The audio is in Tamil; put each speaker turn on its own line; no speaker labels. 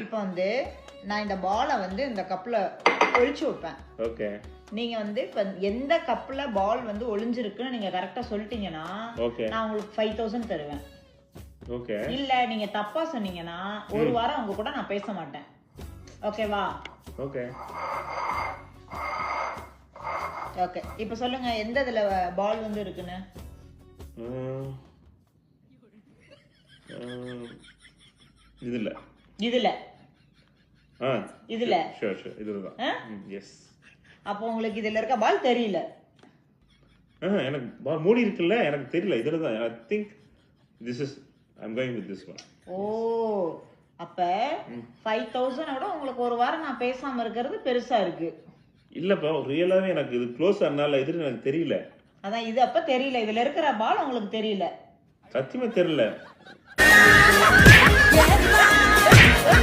இப்போ வந்து நான் இந்த பாலை வந்து இந்த கப்பில் ஒழிச்சு வைப்பேன்.
ஓகே.
நீங்க வந்து இப்போ எந்த கப்பில் பால் வந்து ஒளிஞ்சிருக்குன்னு நீங்க கரெக்டாக சொல்லிட்டீங்கன்னா நான் உங்களுக்கு 5000 தருவேன்.
ஓகே.
இல்ல நீங்க தப்பா சொன்னீங்கன்னா ஒரு வாரம் அவங்க கூட நான் பேச மாட்டேன். ஓகேவா?
ஓகே.
ஓகே. இப்போ சொல்லுங்க எந்த இதுல பால் வந்து இருக்குன்னு.
இதுல
இதுல இதுல
ஷூர் இதுல தான். எஸ்.
அப்போ உங்களுக்கு இதுல இருக்க பால் தெரியல.
எனக்கு பால் மூடி இருக்குல்ல, எனக்கு தெரியல. இதுல தான். I think this is I am going with this one.
ஓ, அப்ப 5000 விட உங்களுக்கு ஒரு வாரம் நான் பேசாம இருக்கிறது பெருசா இருக்கு.
இல்லப்பா, ரியலாவே எனக்கு இது க்ளோஸ் ஆனால இது எனக்கு தெரியல.
அதான் இது அப்ப தெரியல. இதுல இருக்கிற பால் உங்களுக்கு தெரியல.
சத்தியமா தெரியல.